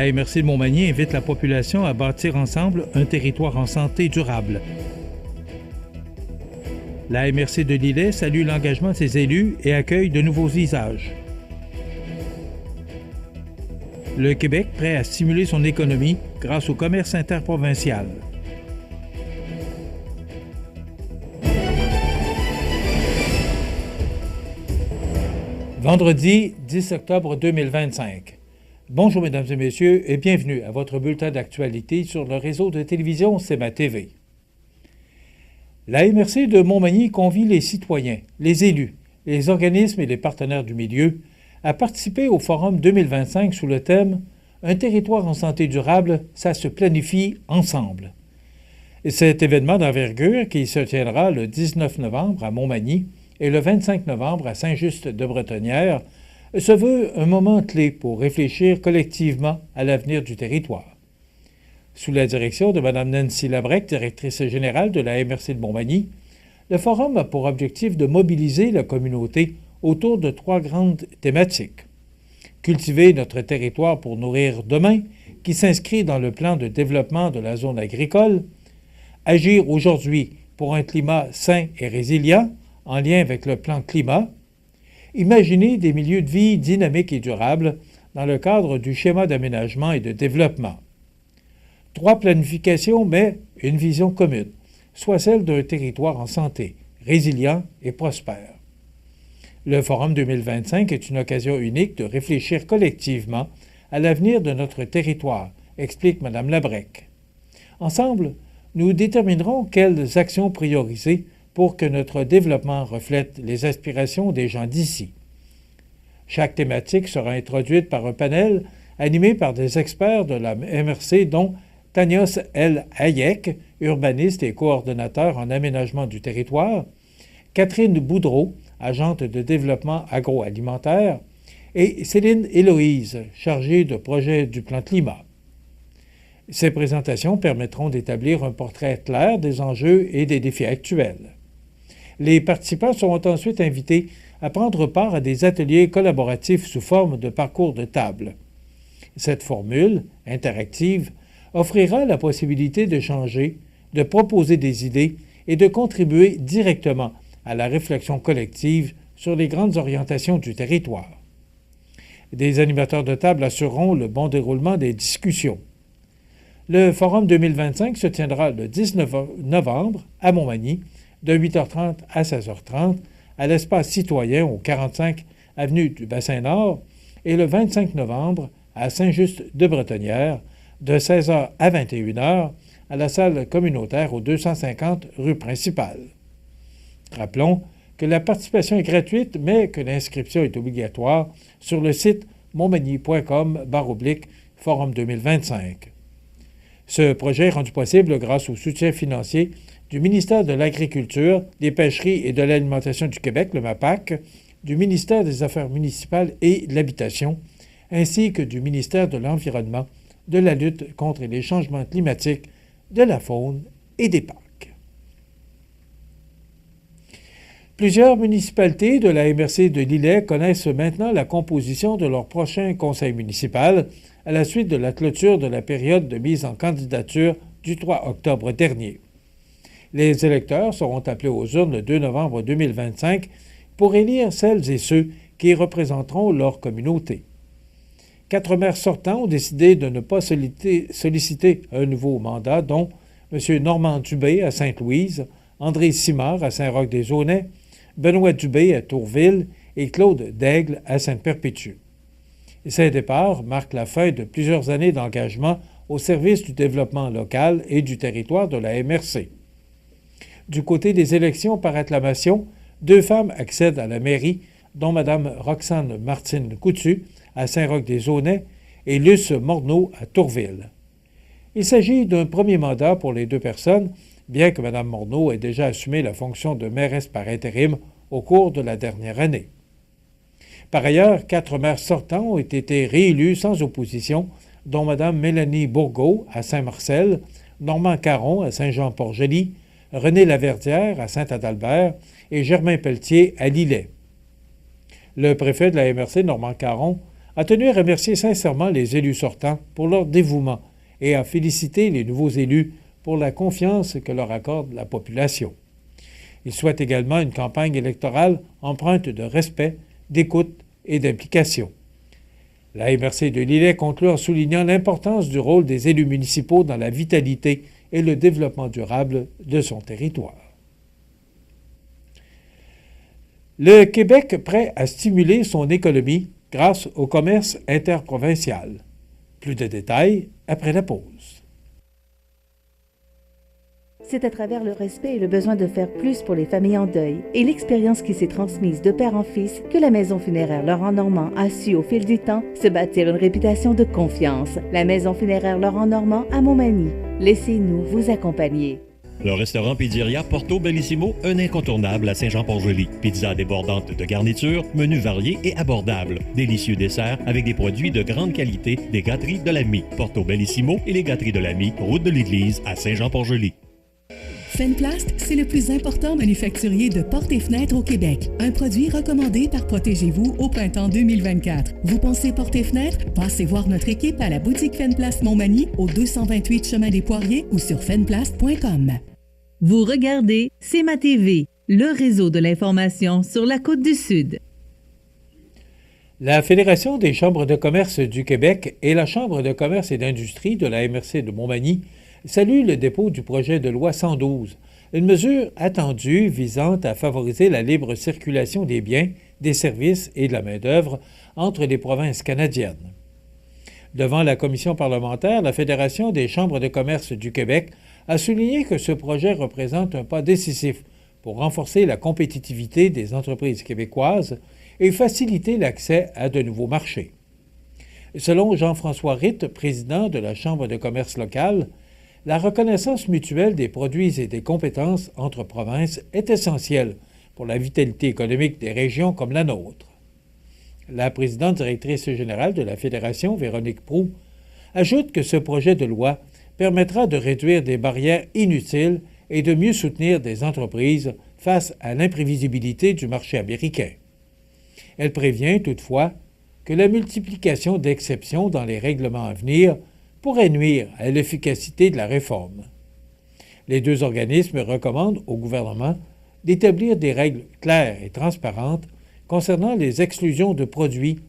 La MRC de Montmagny invite la population à bâtir ensemble un territoire en santé durable. La MRC de Lillet salue l'engagement de ses élus et accueille de nouveaux visages. Le Québec prêt à stimuler son économie grâce au commerce interprovincial. Vendredi 10 octobre 2025. Bonjour mesdames et messieurs et bienvenue à votre bulletin d'actualité sur le réseau de télévision CEMA TV. La MRC de Montmagny convie les citoyens, les élus, les organismes et les partenaires du milieu à participer au Forum 2025 sous le thème « Un territoire en santé durable, ça se planifie ensemble ». Cet événement d'envergure qui se tiendra le 19 novembre à Montmagny et le 25 novembre à Saint-Just-de-Bretonnière se veut un moment clé pour réfléchir collectivement à l'avenir du territoire. Sous la direction de Mme Nancy Labrec, directrice générale de la MRC de Montmagny, le forum a pour objectif de mobiliser la communauté autour de 3 grandes thématiques. Cultiver notre territoire pour nourrir demain, qui s'inscrit dans le plan de développement de la zone agricole, agir aujourd'hui pour un climat sain et résilient, en lien avec le plan climat, imaginer des milieux de vie dynamiques et durables dans le cadre du schéma d'aménagement et de développement. 3 planifications, mais une vision commune, soit celle d'un territoire en santé, résilient et prospère. Le Forum 2025 est une occasion unique de réfléchir collectivement à l'avenir de notre territoire, explique Mme Labrec. Ensemble, nous déterminerons quelles actions prioriser pour que notre développement reflète les aspirations des gens d'ici. Chaque thématique sera introduite par un panel animé par des experts de la MRC, dont Tanios El Hayek, urbaniste et coordonnateur en aménagement du territoire, Catherine Boudreau, agente de développement agroalimentaire, et Céline Héloïse, chargée de projet du plan climat. Ces présentations permettront d'établir un portrait clair des enjeux et des défis actuels. Les participants seront ensuite invités à prendre part à des ateliers collaboratifs sous forme de parcours de table. Cette formule, interactive, offrira la possibilité de changer, de proposer des idées et de contribuer directement à la réflexion collective sur les grandes orientations du territoire. Des animateurs de table assureront le bon déroulement des discussions. Le Forum 2025 se tiendra le 19 novembre à Montmagny, de 8h30 à 16h30, à l'espace citoyen au 45 avenue du Bassin-Nord, et le 25 novembre à Saint-Just-de-Bretonnière, de 16h à 21h, à la salle communautaire au 250 rue principale. Rappelons que la participation est gratuite, mais que l'inscription est obligatoire sur le site montmagny.com/Forum 2025. Ce projet est rendu possible grâce au soutien financier du ministère de l'Agriculture, des Pêcheries et de l'Alimentation du Québec, le MAPAC, du ministère des Affaires municipales et de l'Habitation, ainsi que du ministère de l'Environnement, de la lutte contre les changements climatiques, de la faune et des parcs. Plusieurs municipalités de la MRC de Lillet connaissent maintenant la composition de leur prochain conseil municipal à la suite de la clôture de la période de mise en candidature du 3 octobre dernier. Les électeurs seront appelés aux urnes le 2 novembre 2025 pour élire celles et ceux qui représenteront leur communauté. 4 maires sortants ont décidé de ne pas solliciter un nouveau mandat, dont M. Normand Dubé à Sainte-Louise, André Simard à Saint-Roch-des-Aunais, Benoît Dubé à Tourville et Claude Daigle à Sainte-Perpétue. Ces départs marquent la fin de plusieurs années d'engagement au service du développement local et du territoire de la MRC. Du côté des élections par acclamation, 2 femmes accèdent à la mairie, dont Mme Roxane Martine Coutu à Saint-Roch-des-Aunais et Luce Morneau à Tourville. Il s'agit d'un premier mandat pour les 2 personnes, bien que Mme Morneau ait déjà assumé la fonction de mairesse par intérim au cours de la dernière année. Par ailleurs, 4 maires sortants ont été réélus sans opposition, dont Mme Mélanie Bourgault à Saint-Marcel, Normand Caron à Saint-Jean-Port-Joli, René Laverdière à Saint-Adalbert et Germain Pelletier à Lillet. Le préfet de la MRC, Normand Caron, a tenu à remercier sincèrement les élus sortants pour leur dévouement et à féliciter les nouveaux élus pour la confiance que leur accorde la population. Il souhaite également une campagne électorale empreinte de respect, d'écoute et d'implication. La MRC de Lillet conclut en soulignant l'importance du rôle des élus municipaux dans la vitalité et le développement durable de son territoire. Le Québec prêt à stimuler son économie grâce au commerce interprovincial. Plus de détails après la pause. C'est à travers le respect et le besoin de faire plus pour les familles en deuil et l'expérience qui s'est transmise de père en fils que la Maison funéraire Laurent Normand a su au fil du temps se bâtir une réputation de confiance. La Maison funéraire Laurent Normand à Montmagny. Laissez-nous vous accompagner. Le restaurant Pizzeria Porto Bellissimo, un incontournable à Saint-Jean-Port-Joli. Pizza débordante de garniture, menus variés et abordables. Délicieux desserts avec des produits de grande qualité des gâteries de l'Ami. Porto Bellissimo et les gâteries de l'Ami, route de l'église à Saint-Jean-Port-Joli. Fenplast, c'est le plus important manufacturier de portes et fenêtres au Québec. Un produit recommandé par Protégez-vous au printemps 2024. Vous pensez portes et fenêtres? Passez voir notre équipe à la boutique Fenplast Montmagny au 228 chemin des Poiriers ou sur fenplast.com. Vous regardez CMA TV, le réseau de l'information sur la Côte-du-Sud. La Fédération des chambres de commerce du Québec et la Chambre de commerce et d'industrie de la MRC de Montmagny saluent le dépôt du projet de loi 112, une mesure attendue visant à favoriser la libre circulation des biens, des services et de la main-d'œuvre entre les provinces canadiennes. Devant la commission parlementaire, la Fédération des chambres de commerce du Québec a souligné que ce projet représente un pas décisif pour renforcer la compétitivité des entreprises québécoises et faciliter l'accès à de nouveaux marchés. Selon Jean-François Ritt, président de la Chambre de commerce locale, la reconnaissance mutuelle des produits et des compétences entre provinces est essentielle pour la vitalité économique des régions comme la nôtre. La présidente directrice générale de la Fédération, Véronique Proulx, ajoute que ce projet de loi permettra de réduire des barrières inutiles et de mieux soutenir des entreprises face à l'imprévisibilité du marché américain. Elle prévient toutefois que la multiplication d'exceptions dans les règlements à venir pourrait nuire à l'efficacité de la réforme. Les deux organismes recommandent au gouvernement d'établir des règles claires et transparentes concernant les exclusions de produits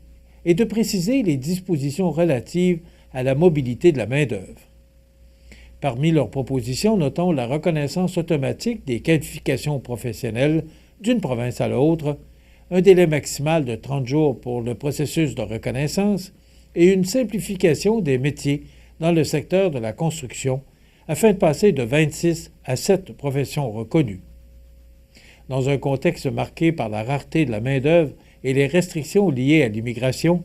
et de préciser les dispositions relatives à la mobilité de la main-d'œuvre. Parmi leurs propositions, notons la reconnaissance automatique des qualifications professionnelles d'une province à l'autre, un délai maximal de 30 jours pour le processus de reconnaissance et une simplification des métiers dans le secteur de la construction afin de passer de 26 à 7 professions reconnues. Dans un contexte marqué par la rareté de la main-d'œuvre et les restrictions liées à l'immigration,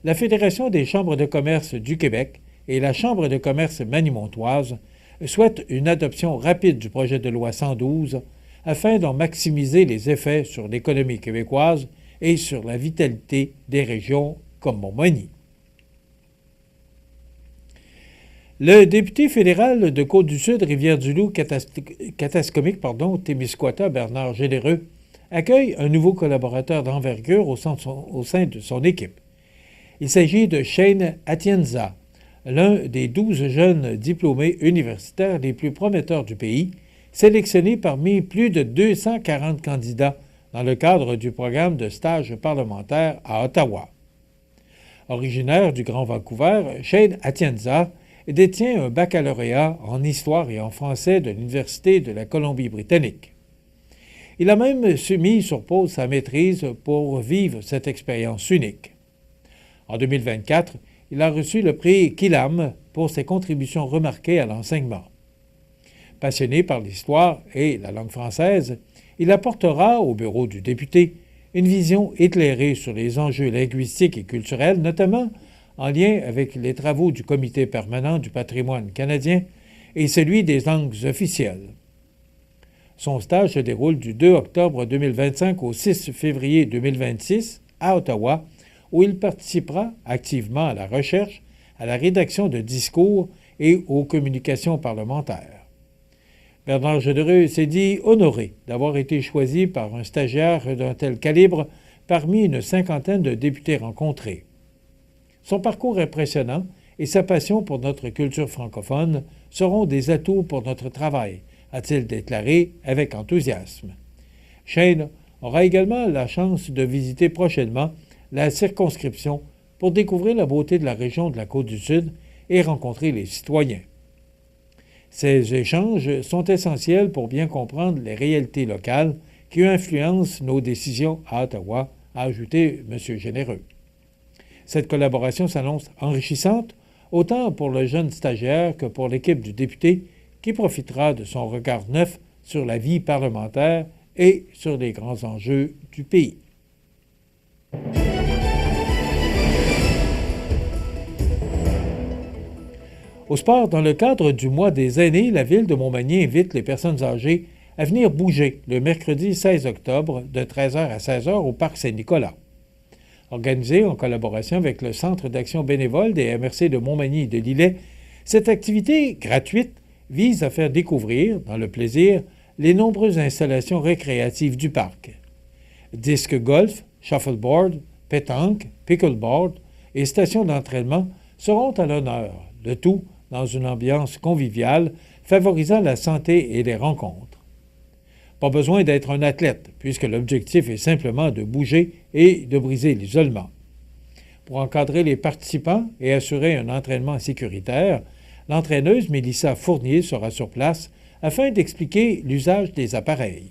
la Fédération des chambres de commerce du Québec et la Chambre de commerce manimontoise souhaitent une adoption rapide du projet de loi 112 afin d'en maximiser les effets sur l'économie québécoise et sur la vitalité des régions comme Montmagny. Le député fédéral de Côte-du-Sud, Rivière-du-Loup, Katascomique, Témiscouata, Bernard Généreux, accueille un nouveau collaborateur d'envergure au sein de son équipe. Il s'agit de Shane Atienza, l'un des 12 jeunes diplômés universitaires les plus prometteurs du pays, sélectionné parmi plus de 240 candidats dans le cadre du programme de stage parlementaire à Ottawa. Originaire du Grand Vancouver, Shane Atienza détient un baccalauréat en histoire et en français de l'Université de la Colombie-Britannique. Il a même mis sur pause sa maîtrise pour vivre cette expérience unique. En 2024, il a reçu le prix Killam pour ses contributions remarquées à l'enseignement. Passionné par l'histoire et la langue française, il apportera au bureau du député une vision éclairée sur les enjeux linguistiques et culturels, notamment en lien avec les travaux du Comité permanent du patrimoine canadien et celui des langues officielles. Son stage se déroule du 2 octobre 2025 au 6 février 2026 à Ottawa, où il participera activement à la recherche, à la rédaction de discours et aux communications parlementaires. Bernard Généreux s'est dit honoré d'avoir été choisi par un stagiaire d'un tel calibre parmi une cinquantaine de députés rencontrés. Son parcours impressionnant et sa passion pour notre culture francophone seront des atouts pour notre travail, a-t-il déclaré avec enthousiasme. Shane aura également la chance de visiter prochainement la circonscription pour découvrir la beauté de la région de la Côte-du-Sud et rencontrer les citoyens. Ces échanges sont essentiels pour bien comprendre les réalités locales qui influencent nos décisions à Ottawa, a ajouté M. Généreux. Cette collaboration s'annonce enrichissante, autant pour le jeune stagiaire que pour l'équipe du député, qui profitera de son regard neuf sur la vie parlementaire et sur les grands enjeux du pays. Au sport, dans le cadre du mois des aînés, la ville de Montmagny invite les personnes âgées à venir bouger le mercredi 16 octobre de 13h à 16h au Parc Saint-Nicolas. Organisée en collaboration avec le Centre d'action bénévole des MRC de Montmagny et de Lillet, cette activité gratuite vise à faire découvrir, dans le plaisir, les nombreuses installations récréatives du parc. Disque golf, shuffleboard, pétanque, pickleboard et stations d'entraînement seront à l'honneur, le tout dans une ambiance conviviale favorisant la santé et les rencontres. Pas besoin d'être un athlète, puisque l'objectif est simplement de bouger et de briser l'isolement. Pour encadrer les participants et assurer un entraînement sécuritaire, l'entraîneuse Mélissa Fournier sera sur place afin d'expliquer l'usage des appareils.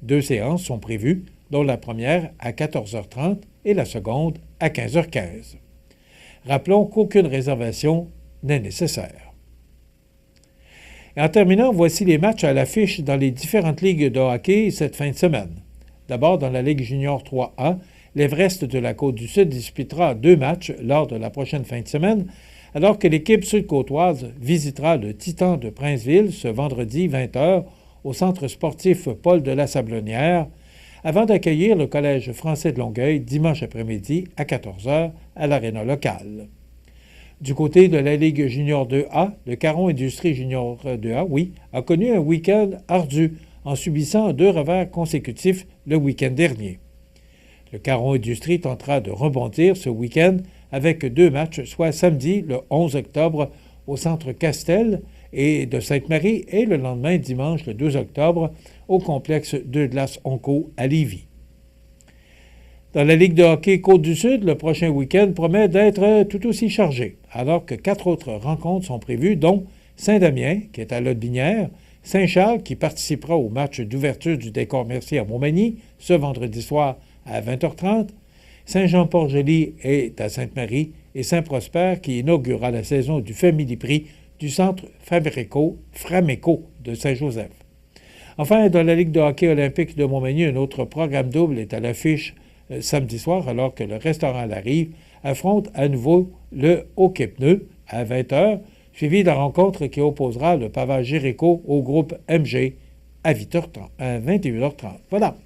2 séances sont prévues, dont la première à 14h30 et la seconde à 15h15. Rappelons qu'aucune réservation n'est nécessaire. Et en terminant, voici les matchs à l'affiche dans les différentes ligues de hockey cette fin de semaine. D'abord, dans la Ligue junior 3A, l'Everest de la Côte-du-Sud disputera 2 matchs lors de la prochaine fin de semaine, alors que l'équipe sud-côtoise visitera le Titan de Princeville ce vendredi 20h au centre sportif Paul de la Sablonnière, avant d'accueillir le Collège français de Longueuil dimanche après-midi à 14h à l'aréna locale. Du côté de la Ligue junior 2A, le Caron Industrie junior 2A, a connu un week-end ardu en subissant 2 revers consécutifs le week-end dernier. Le Caron Industrie tentera de rebondir ce week-end avec 2 matchs, soit samedi le 11 octobre au Centre Castel et de Sainte-Marie et le lendemain, dimanche le 2 octobre, au complexe de glace Onco à Lévis. Dans la Ligue de hockey Côte-du-Sud, le prochain week-end promet d'être tout aussi chargé, alors que 4 autres rencontres sont prévues, dont Saint-Damien, qui est à Lotbinière, Saint-Charles, qui participera au match d'ouverture du Décor Mercier à Montmagny, ce vendredi soir à 20h30, Saint-Jean-Port-Joli est à Sainte-Marie, et Saint-Prosper, qui inaugurera la saison du Family Prix du centre Frameco de Saint-Joseph. Enfin, dans la Ligue de hockey olympique de Montmagny, un autre programme double est à l'affiche samedi soir, alors que le restaurant La Rive affronte à nouveau le Hockey Pneu à 20h, suivi de la rencontre qui opposera le Pavage Jéricho au groupe MG à 21h30. Voilà.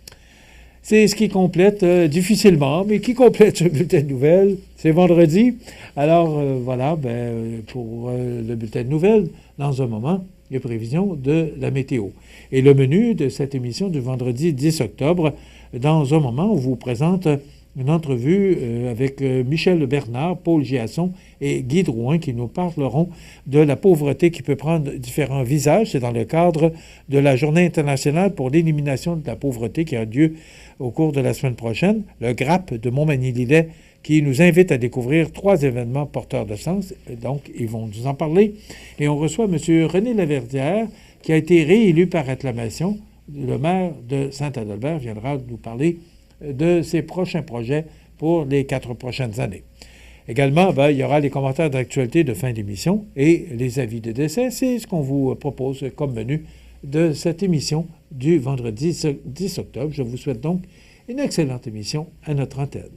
C'est ce qui complète, difficilement, mais qui complète ce bulletin de nouvelles. C'est vendredi. Alors, voilà, pour le bulletin de nouvelles, dans un moment, les prévisions de la météo. Et le menu de cette émission du vendredi 10 octobre, dans un moment, on vous présente une entrevue avec Michel Bernard, Paul Giasson et Guy Drouin qui nous parleront de la pauvreté qui peut prendre différents visages. C'est dans le cadre de la Journée internationale pour l'élimination de la pauvreté qui a lieu au cours de la semaine prochaine, le GRAP de Montmagny-Lillet, qui nous invite à découvrir 3 événements porteurs de sens. Donc, ils vont nous en parler. Et on reçoit M. René Laverdière, qui a été réélu par acclamation. Le maire de Saint-Adalbert viendra nous parler de ses prochains projets pour les 4 prochaines années. Également, il y aura les commentaires d'actualité de fin d'émission et les avis de décès. C'est ce qu'on vous propose comme menu de cette émission du vendredi 10 octobre. Je vous souhaite donc une excellente émission à notre antenne.